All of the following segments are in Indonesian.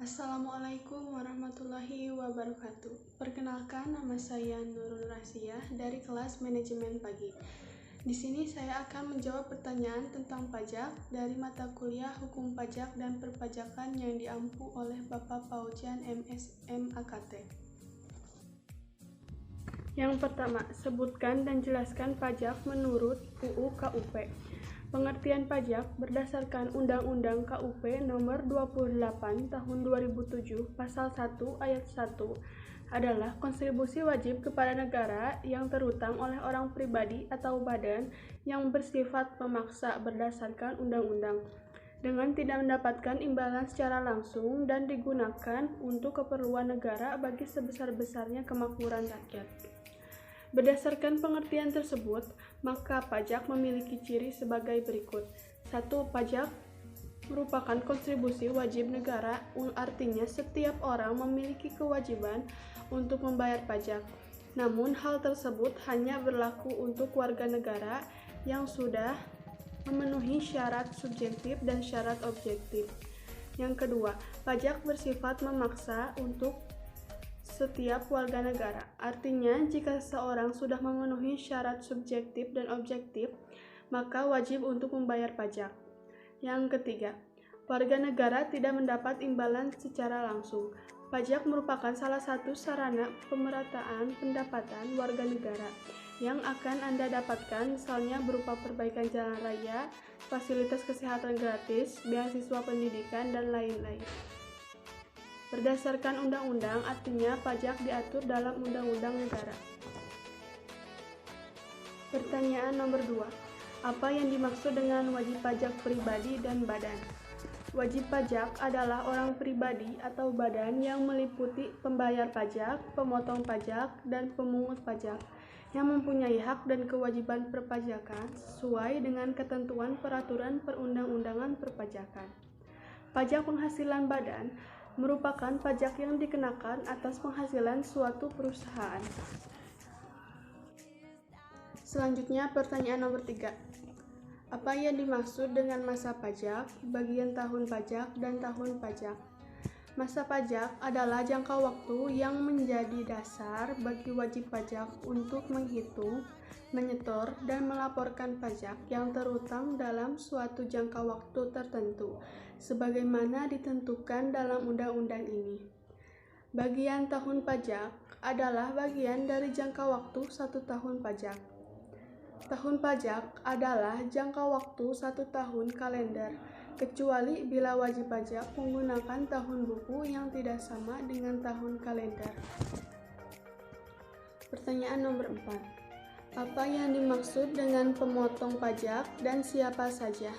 Assalamualaikum warahmatullahi wabarakatuh. Perkenalkan, nama saya Nurul Rasiah dari kelas Manajemen Pagi. Di sini saya akan menjawab pertanyaan tentang pajak dari mata kuliah Hukum Pajak dan Perpajakan yang diampu oleh Bapak Paujian MSM AKT. Yang pertama, sebutkan dan jelaskan pajak menurut UU KUP. Pengertian pajak berdasarkan Undang-Undang KUP Nomor 28 Tahun 2007 Pasal 1 Ayat 1 adalah kontribusi wajib kepada negara yang terutang oleh orang pribadi atau badan yang bersifat memaksa berdasarkan undang-undang dengan tidak mendapatkan imbalan secara langsung dan digunakan untuk keperluan negara bagi sebesar-besarnya kemakmuran rakyat. Berdasarkan pengertian tersebut, maka pajak memiliki ciri sebagai berikut. 1. Pajak merupakan kontribusi wajib negara, artinya setiap orang memiliki kewajiban untuk membayar pajak. Namun hal tersebut hanya berlaku untuk warga negara yang sudah memenuhi syarat subjektif dan syarat objektif. Yang kedua, pajak bersifat memaksa untuk setiap warga negara. Artinya, jika seseorang sudah memenuhi syarat subjektif dan objektif, maka wajib untuk membayar pajak. Yang ketiga, warga negara tidak mendapat imbalan secara langsung. Pajak merupakan salah satu sarana pemerataan pendapatan warga negara yang akan Anda dapatkan, misalnya berupa perbaikan jalan raya, fasilitas kesehatan gratis, beasiswa pendidikan, dan lain-lain. Berdasarkan undang-undang, artinya pajak diatur dalam undang-undang negara. Pertanyaan nomor 2. Apa yang dimaksud dengan wajib pajak pribadi dan badan? Wajib pajak adalah orang pribadi atau badan yang meliputi pembayar pajak, pemotong pajak, dan pemungut pajak yang mempunyai hak dan kewajiban perpajakan sesuai dengan ketentuan peraturan perundang-undangan perpajakan. Pajak penghasilan badan merupakan pajak yang dikenakan atas penghasilan suatu perusahaan. Selanjutnya, pertanyaan nomor 3. Apa yang dimaksud dengan masa pajak, bagian tahun pajak, dan tahun pajak? Masa pajak adalah jangka waktu yang menjadi dasar bagi wajib pajak untuk menghitung, menyetor, dan melaporkan pajak yang terutang dalam suatu jangka waktu tertentu, sebagaimana ditentukan dalam undang-undang ini. Bagian tahun pajak adalah bagian dari jangka waktu 1 tahun pajak. Tahun pajak adalah jangka waktu 1 tahun kalender, kecuali bila wajib pajak menggunakan tahun buku yang tidak sama dengan tahun kalender. Pertanyaan nomor 4. Apa yang dimaksud dengan pemotong pajak dan siapa saja?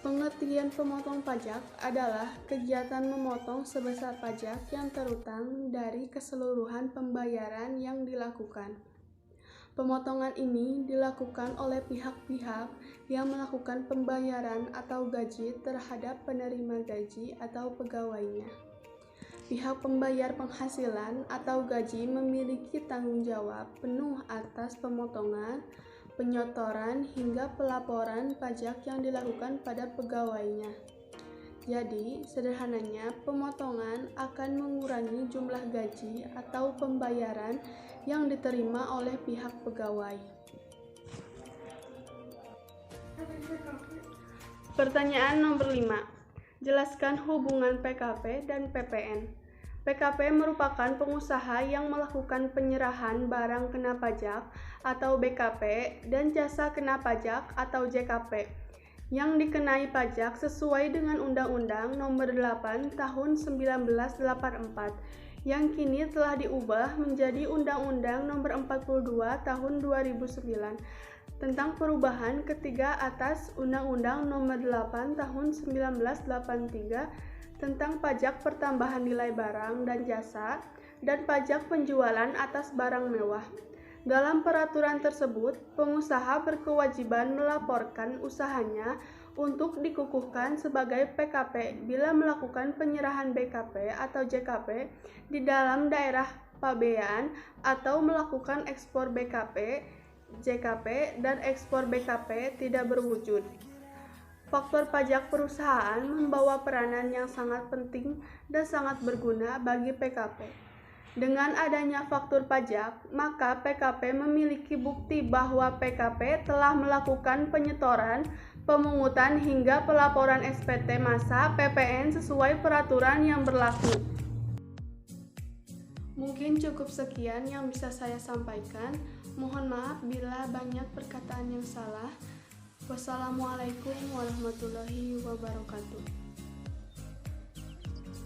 Pengertian pemotong pajak adalah kegiatan memotong sebesar pajak yang terutang dari keseluruhan pembayaran yang dilakukan. Pemotongan ini dilakukan oleh pihak-pihak yang melakukan pembayaran atau gaji terhadap penerima gaji atau pegawainya. Pihak pembayar penghasilan atau gaji memiliki tanggung jawab penuh atas pemotongan, penyotoran, hingga pelaporan pajak yang dilakukan pada pegawainya. Jadi, sederhananya, pemotongan akan mengurangi jumlah gaji atau pembayaran yang diterima oleh pihak pegawai. Pertanyaan nomor 5. Jelaskan hubungan PKP dan PPN. PKP merupakan pengusaha yang melakukan penyerahan barang kena pajak atau BKP dan jasa kena pajak atau JKP yang dikenai pajak sesuai dengan Undang-Undang Nomor 8 Tahun 1984 yang kini telah diubah menjadi Undang-Undang Nomor 42 Tahun 2009 tentang perubahan ketiga atas Undang-Undang Nomor 8 Tahun 1983 tentang pajak pertambahan nilai barang dan jasa dan pajak penjualan atas barang mewah. Dalam peraturan tersebut, pengusaha berkewajiban melaporkan usahanya untuk dikukuhkan sebagai PKP bila melakukan penyerahan BKP atau JKP di dalam daerah pabean atau melakukan ekspor BKP, JKP, dan ekspor BKP tidak berwujud. Faktor pajak perusahaan membawa peranan yang sangat penting dan sangat berguna bagi PKP. Dengan adanya faktur pajak, maka PKP memiliki bukti bahwa PKP telah melakukan penyetoran, pemungutan hingga pelaporan SPT masa PPN sesuai peraturan yang berlaku. Mungkin cukup sekian yang bisa saya sampaikan. Mohon maaf bila banyak perkataan yang salah. Wassalamualaikum warahmatullahi wabarakatuh.